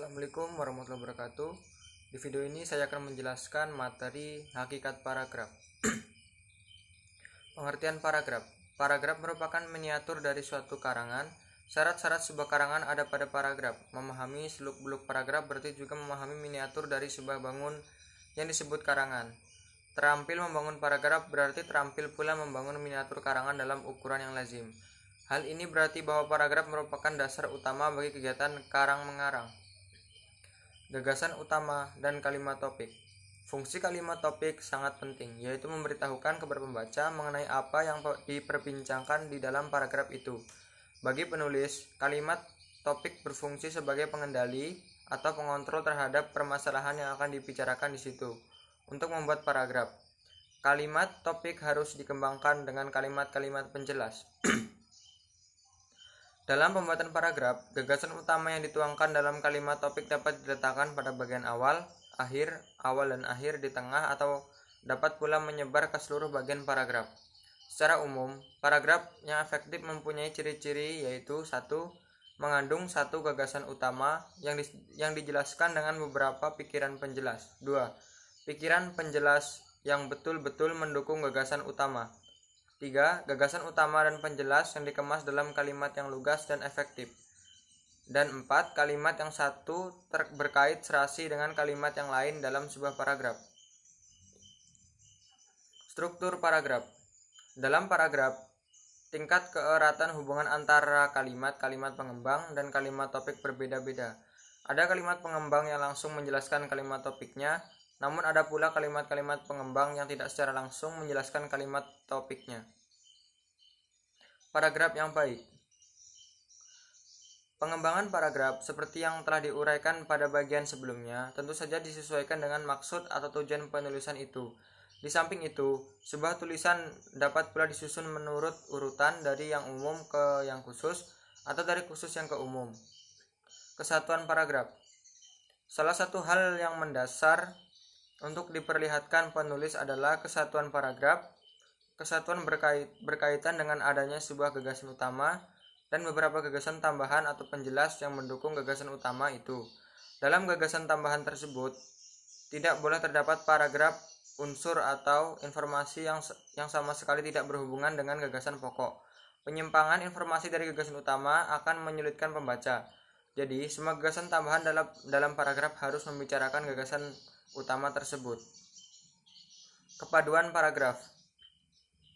Assalamualaikum warahmatullahi wabarakatuh. Di video ini saya akan menjelaskan materi hakikat paragraf. Pengertian paragraf. Paragraf merupakan miniatur dari suatu karangan. Syarat-syarat sebuah karangan ada pada paragraf. Memahami seluk-beluk paragraf berarti juga memahami miniatur dari sebuah bangun yang disebut karangan. Terampil membangun paragraf berarti terampil pula membangun miniatur karangan dalam ukuran yang lazim. Hal ini berarti bahwa paragraf merupakan dasar utama bagi kegiatan karang-mengarang. Gagasan utama dan kalimat topik. Fungsi kalimat topik sangat penting, yaitu memberitahukan kepada pembaca mengenai apa yang diperbincangkan di dalam paragraf itu. Bagi penulis, kalimat topik berfungsi sebagai pengendali atau pengontrol terhadap permasalahan yang akan dibicarakan di situ. Untuk membuat paragraf, kalimat topik harus dikembangkan dengan kalimat-kalimat penjelas. Dalam pembuatan paragraf, gagasan utama yang dituangkan dalam kalimat topik dapat diletakkan pada bagian awal, awal dan akhir, di tengah, atau dapat pula menyebar ke seluruh bagian paragraf. Secara umum, paragraf yang efektif mempunyai ciri-ciri yaitu 1. Mengandung satu gagasan utama yang dijelaskan dengan beberapa pikiran penjelas. 2. Pikiran penjelas yang betul-betul mendukung gagasan utama. 3. Gagasan utama dan penjelas yang dikemas dalam kalimat yang lugas dan efektif. Dan 4. Kalimat yang satu berkait serasi dengan kalimat yang lain dalam sebuah paragraf. Struktur paragraf. Dalam paragraf, tingkat keeratan hubungan antara kalimat-kalimat pengembang dan kalimat topik berbeda-beda. Ada kalimat pengembang yang langsung menjelaskan kalimat topiknya, namun ada pula kalimat-kalimat pengembang yang tidak secara langsung menjelaskan kalimat topiknya. Paragraf yang baik. Pengembangan paragraf seperti yang telah diuraikan pada bagian sebelumnya tentu saja disesuaikan dengan maksud atau tujuan penulisan itu. Di samping itu, sebuah tulisan dapat pula disusun menurut urutan dari yang umum ke yang khusus atau dari khusus yang ke umum. Kesatuan paragraf. Salah satu hal yang mendasar untuk diperlihatkan penulis adalah kesatuan paragraf. Kesatuan berkaitan dengan adanya sebuah gagasan utama dan beberapa gagasan tambahan atau penjelas yang mendukung gagasan utama itu. Dalam gagasan tambahan tersebut, tidak boleh terdapat paragraf, unsur atau informasi yang sama sekali tidak berhubungan dengan gagasan pokok. Penyimpangan informasi dari gagasan utama akan menyulitkan pembaca. Jadi, semua gagasan tambahan dalam paragraf harus membicarakan gagasan utama tersebut. Kepaduan paragraf.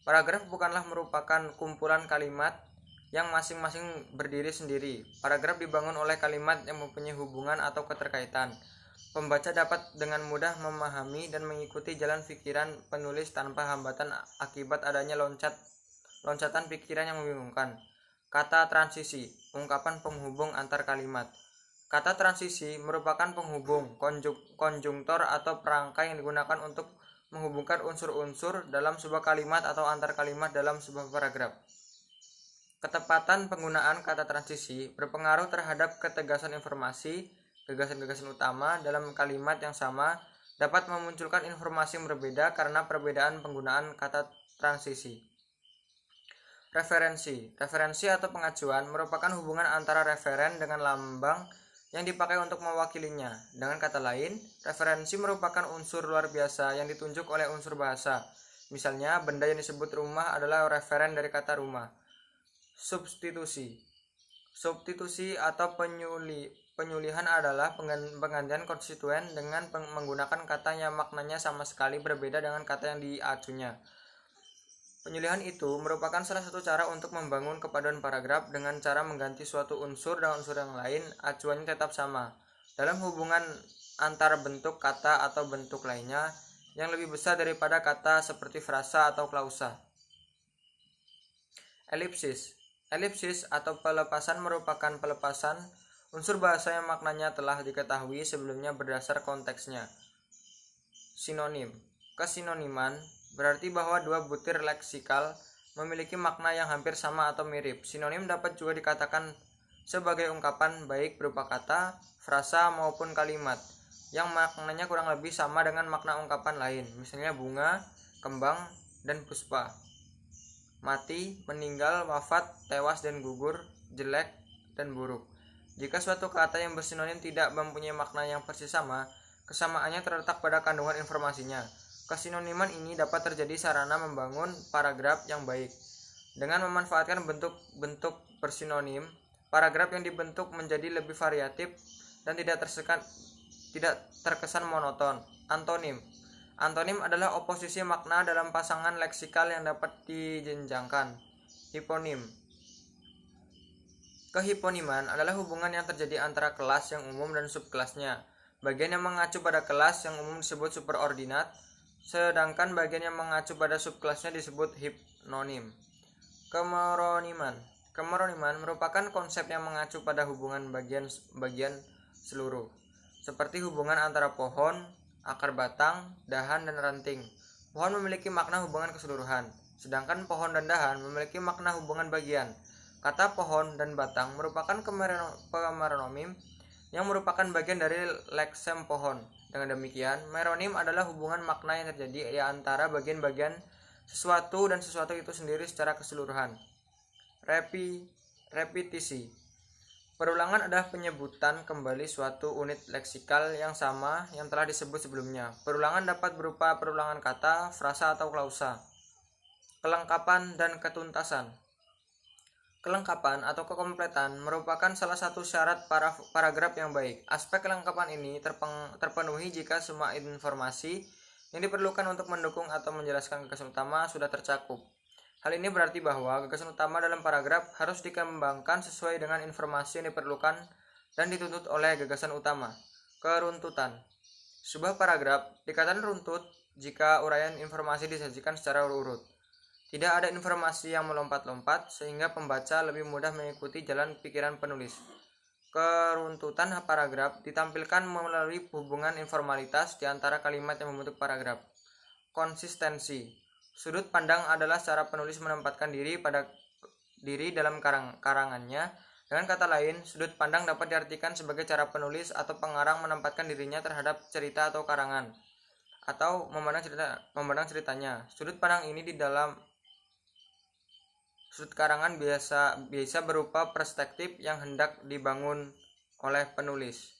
Paragraf bukanlah merupakan kumpulan kalimat yang masing-masing berdiri sendiri. Paragraf dibangun oleh kalimat yang mempunyai hubungan atau keterkaitan. Pembaca dapat dengan mudah memahami dan mengikuti jalan pikiran penulis tanpa hambatan akibat adanya loncatan pikiran yang membingungkan. Kata transisi, ungkapan penghubung antar kalimat. Kata transisi merupakan penghubung, konjungtor atau perangkai yang digunakan untuk menghubungkan unsur-unsur dalam sebuah kalimat atau antar kalimat dalam sebuah paragraf. Ketepatan penggunaan kata transisi berpengaruh terhadap ketegasan informasi. Gagasan-gagasan utama dalam kalimat yang sama dapat memunculkan informasi yang berbeda karena perbedaan penggunaan kata transisi. Referensi atau pengacuan merupakan hubungan antara referen dengan lambang yang dipakai untuk mewakilinya. Dengan kata lain, referensi merupakan unsur luar biasa yang ditunjuk oleh unsur bahasa. Misalnya, benda yang disebut rumah adalah referen dari kata rumah. Substitusi atau penyulihan adalah penggantian konstituen dengan menggunakan kata yang maknanya sama sekali berbeda dengan kata yang diacunya. Penyulihan itu merupakan salah satu cara untuk membangun kepaduan paragraf. Dengan cara mengganti suatu unsur dengan unsur yang lain, acuannya tetap sama. Dalam hubungan antara bentuk kata atau bentuk lainnya yang lebih besar daripada kata seperti frasa atau klausa. Elipsis atau pelepasan merupakan pelepasan unsur bahasa yang maknanya telah diketahui sebelumnya berdasar konteksnya. Sinonim. Kesinoniman berarti bahwa dua butir leksikal memiliki makna yang hampir sama atau mirip. Sinonim dapat juga dikatakan sebagai ungkapan baik berupa kata, frasa maupun kalimat yang maknanya kurang lebih sama dengan makna ungkapan lain. Misalnya bunga, kembang, dan puspa. Mati, meninggal, wafat, tewas dan gugur, jelek dan buruk. Jika suatu kata yang bersinonim tidak mempunyai makna yang persis sama, kesamaannya terletak pada kandungan informasinya. Kesinoniman ini dapat terjadi sarana membangun paragraf yang baik. Dengan memanfaatkan bentuk-bentuk bersinonim, paragraf yang dibentuk menjadi lebih variatif dan tidak terkesan monoton. Antonim. Antonim adalah oposisi makna dalam pasangan leksikal yang dapat dijenjangkan. Hiponim. Kehiponiman adalah hubungan yang terjadi antara kelas yang umum dan subkelasnya. Bagian yang mengacu pada kelas yang umum disebut superordinat, sedangkan bagian yang mengacu pada subkelasnya disebut hipnonim. Kemeroniman. Kemeroniman merupakan konsep yang mengacu pada hubungan bagian seluruh, seperti hubungan antara pohon, akar batang, dahan, dan ranting. Pohon memiliki makna hubungan keseluruhan, sedangkan pohon dan dahan memiliki makna hubungan bagian. Kata pohon dan batang merupakan kemeronim yang merupakan bagian dari leksem pohon. Dengan demikian, meronim adalah hubungan makna yang terjadi di antara bagian-bagian sesuatu dan sesuatu itu sendiri secara keseluruhan. Repetisi. Perulangan adalah penyebutan kembali suatu unit leksikal yang sama yang telah disebut sebelumnya. Perulangan dapat berupa perulangan kata, frasa, atau klausa. Kelengkapan dan ketuntasan. Kelengkapan atau kekompletan merupakan salah satu syarat paragraf yang baik. Aspek kelengkapan ini terpenuhi jika semua informasi yang diperlukan untuk mendukung atau menjelaskan gagasan utama sudah tercakup. Hal ini berarti bahwa gagasan utama dalam paragraf harus dikembangkan sesuai dengan informasi yang diperlukan dan dituntut oleh gagasan utama. Keruntutan. Sebuah paragraf dikatakan runtut jika uraian informasi disajikan secara urut. Tidak ada informasi yang melompat-lompat sehingga pembaca lebih mudah mengikuti jalan pikiran penulis. Keruntutan paragraf ditampilkan melalui hubungan informalitas di antara kalimat yang membentuk paragraf. Konsistensi. Sudut pandang adalah cara penulis menempatkan diri dalam karangannya. Dengan kata lain, sudut pandang dapat diartikan sebagai cara penulis atau pengarang menempatkan dirinya terhadap cerita atau karangan, atau memandang ceritanya. Sudut pandang ini di dalam sudut karangan biasa berupa perspektif yang hendak dibangun oleh penulis.